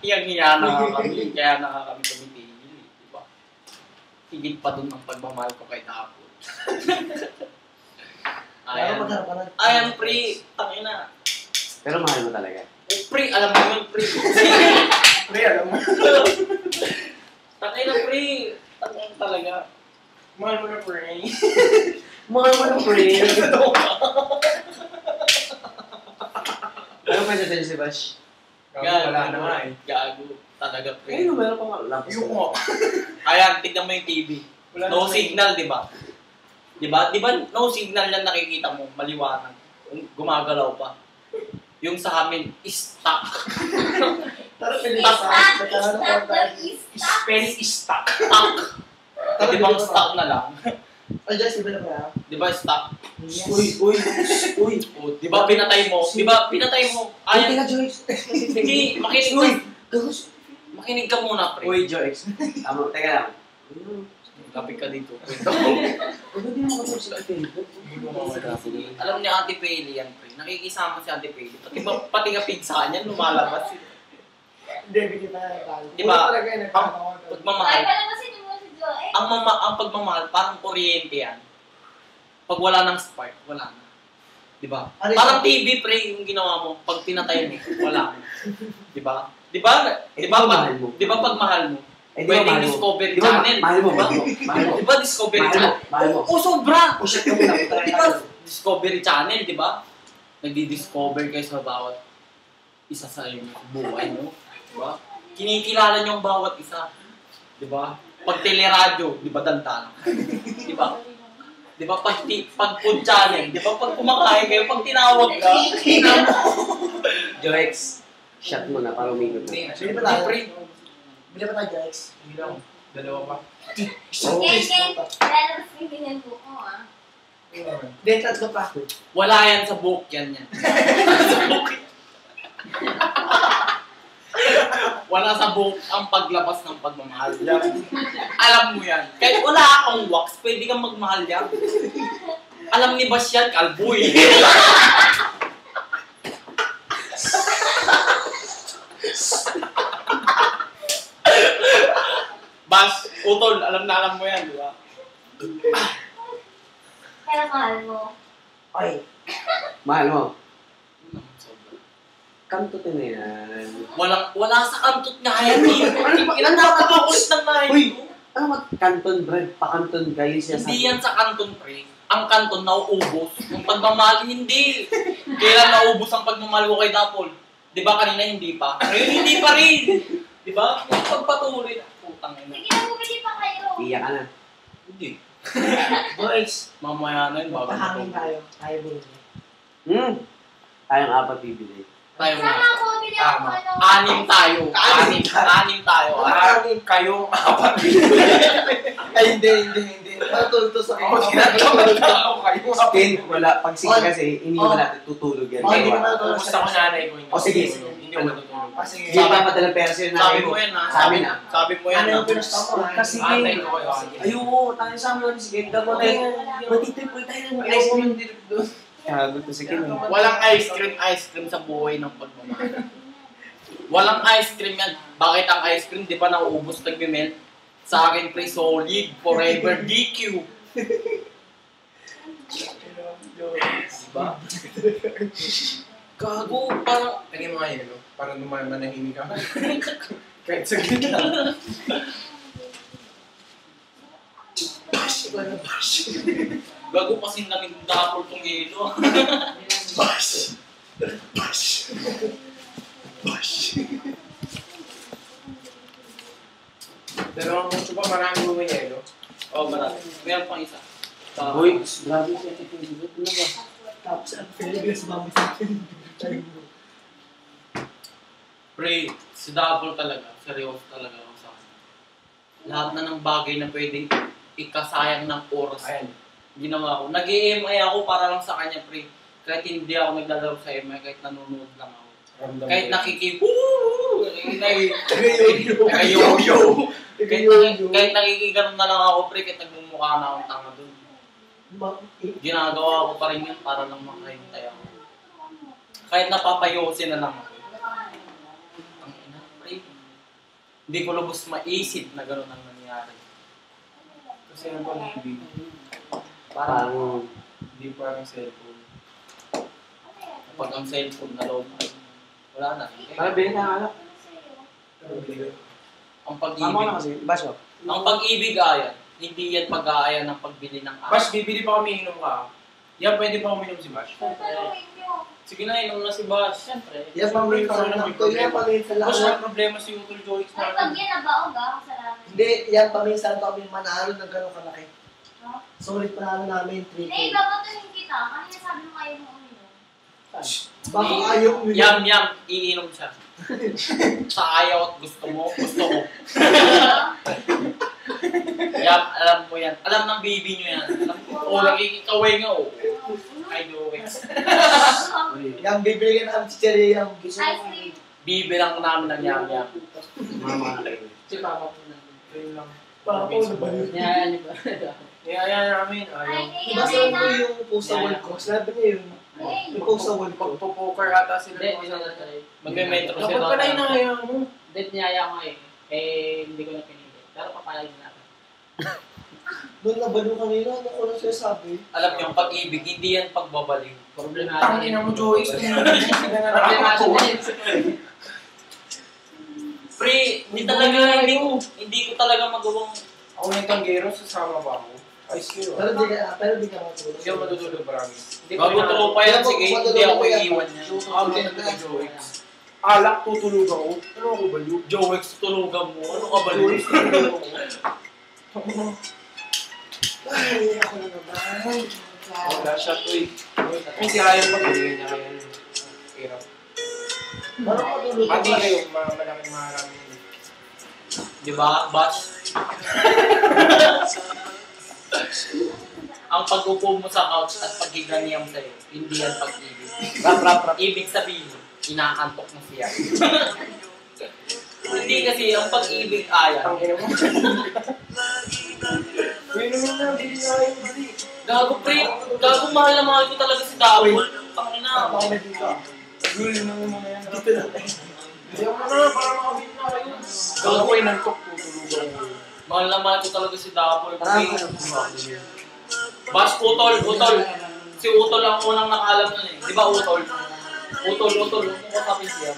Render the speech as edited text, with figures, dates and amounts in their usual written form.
Iyang-iya na kami, kaya na kami tumitigil, di ba? Higit pa dun ang pagmamahal ko kay Dapo. Ayan, pre, tangina. Pero mahal mo talaga. Eh, pre, alam mo yun, pre. Pre, alam mo. Tangina, pre. Tangina talaga. Mahal mo na, pre. Mahal mo na, pre. Ano pa siya si Bash? Gago. Wala na nga eh. Gago. Talaga, pre. Ayun, meron pa nga lapas. Yung mo. Ayan, tignan mo yung TV. No signal, di ba? Di ba? Di ba no signal yan nakikita mo, maliwanag. Gumagalaw pa. Yung sa amin, stuck. Spell is stuck. Stuck. Di ba stuck na lang? Ay, Jess, iba na ba? Di ba stuck? Uy. Di ba pinatay mo? Di ba pinatay mo? Ayan. Joyce. Sige, makinig ka. Makinig ka muna, pre. Uy, Joyce. Teka lang. Kapit ka dito. Hindi mo katulog si Ate. Alam ni Ate Peli yan, pre. Nakikisama si Ate Peli. Pati nga pizza niya, lumalabas. Hindi, bigyan pa na tayo. Di ba? Ang Pagmamahal. Ang pagmamahal, parang kuryente yan. Pag wala ng spark, wala na. Di ba? Parang TV, pre, yung ginawa mo. Pag pinatay mo, wala na. Di ba? Di ba pag mahal mo? Pwedeng Discovery Channel. Mahal mo. Di ba Discovery Channel? Oo, sobra! Usyat ka muna. Di ba Discovery Channel, di ba? Nagdi-discover kayo sa bawat isa sa iyong buhay, no? Di ba? Kinikilala niyo ang bawat isa. Di ba? Pag teleradyo, di ba dantan? Di ba? Di ba pag food channel, di ba pag kumakain kayo, pag tinawag ka, Joyce, shot mo na para umikot na. Bili pa tayo. Bili pa tayo, Jess. Hindi lang. Dalawa pa. Lalabas yung ganyan po ko, ah. Hindi, tatlo pa. wala yan sa book yan. Sa book. Wala sa book ang paglabas ng pagmamahal. Alam mo yan. Kahit wala akong wax, pwede kang magmahal yan. Alam ni Bash yan, kalboy. Bash, utol, alam mo yan, di ba? Kaya mahal mo. Ay. Mahal mo. Kanto na yan. Wala sa kantot nga yan eh. Ilan nakakakulit ng nahin. Uy! Ano mag-kanton, Brad? Pa-kanton, galing siya sa... Hindi yan sa kanton, pre. Ang kanton nauubos. Yung pagmamahal, hindi. Kailan naubos ang pagmamahal ko kay Dapol? Di ba kanina hindi pa? Ngayon hindi pa rin. Di ba? Yung pagpatuloy na. Putang ina. Sige na, bumili pa kayo. Iyak ka na. Hindi. Boys, Mamaya na yun bago pahangin ito. tayo. Tayo bumili. Tayong apat bibili. Tayo Sama na. ako, bili ako Tama. ano. Anim tayo. Anim tayo. Kayong apat. Ay, hindi. Matulto sa Ako, tinatamad na ako kayo. Skin, wala. Pag sige kasi, hindi naman natin tutulog yan. Hindi naman tutulog. Gusto ko nanay ko. O, sige. Hindi ko matutulog. Sige. Hindi pa madalang pera sa'yo na Sabi mo yan ha. Sabi na. Sabi mo yan Ano ha. yung pinusta mo, ha? Kasi Atay ko kayo. ayoko, tayo sa amin natin sige. Dapat tayo, matitripoy tayo ng ice cream dito doon. Kago to sige. Walang ice cream sa buhay ng pagmamahal. Walang ice cream yan. Bakit ang ice cream, di ba nauubos nagme-melt? Sa akin, pre, solid, forever, DQ. Diba? Gago, parang... Tingin mo nga yun, no? Para manahimik ka. Kahit sa gitna. Bash, iba na bash. Gago kasi namin Dapol tong yelo. Bash. Pero ang gusto pa maraming bumiyelo. Oh, marami. Meron pang isa. Boy, grabe siya ito. Ano ba? Tapos ang Philippines, mami sa akin. Pre, si Dapol talaga. Seryoso talaga ako sa akin. Lahat na ng bagay na pwedeng ikasayang ng oras. Ayan. Ginawa ko. Nag-EMI ako para lang sa kanya, pre. Kahit hindi ako naglalaro sa EMI, kahit nanonood lang ako. Kahit kahit nakikigano na lang ako, pre, kahit nagmumukha na akong tanga dun. Ginagawa ko pa rin yun para lang makahintay ako. Kahit napapayosin na lang ako. Ang ina, pre. Hindi ko lubos maisip na gano'n ang nangyari. Kasi ang pag-ibig, Parang, hindi parang cellphone. Pag ang cellphone na loob, wala na. parang bilhin na anak. Ang Tama na pag-ibig. kasi, baso. Ang pag-ibig ayan. Hindi yan pag-aayan ng pagbili ng Bash, bibili pa kami inom ka. Yan, pwede pa uminom si Bash. Sige na, inom na si Bash. Siyempre. Yan paminsan lang to. Yan paminsan lang. Bash, may problema si Utol Joix Ay, pag natin. yan nabaog kasalanan. Hindi, yan paminsan kami manalo ng gano'ng kalaki. No? Sorry, panalo namin 3K. Eh, babatuhin kita. Kanina sabi mo kayo mo uminom. Baka ayaw mo Yam, iinom siya. Sa ayaw at gusto mo, gusto ko. Yam, alam mo yan. Alam ng baby nyo yan. Alam ko, lagi ikaway nga, oh. I do it. Yan, bibigyan namin si Cherry yung gusto Ice mo. cream. Bibilang namin ng yam. Mama. Si Papa po na. Ayun lang. Papa po na ba yun? Niyaya namin, ayaw. Ay, Diba kaya sabi ko yung post sa world ko? Sabi niya yun. Yung post sa world ko. Pagpo-poker ata sila. Magme-metro Kapag sila. ka na inaya mo. Dahil niyaya ko hindi ko na pinili. Pero papayag na ako. Doon na ba nung kanina? Ano ko lang siya sabi? Alam niyo, ang pag-ibig, hindi yan pagbabalik. Problema Tangin na mo, Joix. Problema din. Pre, hindi ko talaga magawang Ako na yung tanggero, sasama ba ako? Ayos kayo. Pero di ka matulog. Hindi ako matutulog marami. bago pa yan, sige, hindi ako iiwan niya. Ako din ang Joix. Alak, tutulog ako. Ano ako baliw? Jowex, tulugan mo. Ano ka ba? Joix, tutulog ako. Ay, ako na naman. Wala siya to eh. Kung si Ryan pa, binigyan niya kayo. Hirap. Parang matulog ka Pati ba? kayo, malaking marami. Di ba, Bash? Ang pag-upo mo sa couch at paghiganiyam sa'yo, hindi yan pag-ibig. Ibig sabihin, inaantok mo siya. Hindi kasi, ang pag-ibig ayan. Tangin mo. Uy, naman na, hindi na kayo bali. Gago pre, gago mahal na mahal ko talaga si Dabol. Tangina. Baka may dito. Uy, naman mga yan. Dito na. Hindi ako na, para makabit na kayo. Gago ko inantok, tutulog ako. Mahal na mahal ko talaga si Dabol. Parang Bash, Utol. Si Utol ang unang nakaalam nun eh. Di ba Utol? Utol. Kung kasapin siya.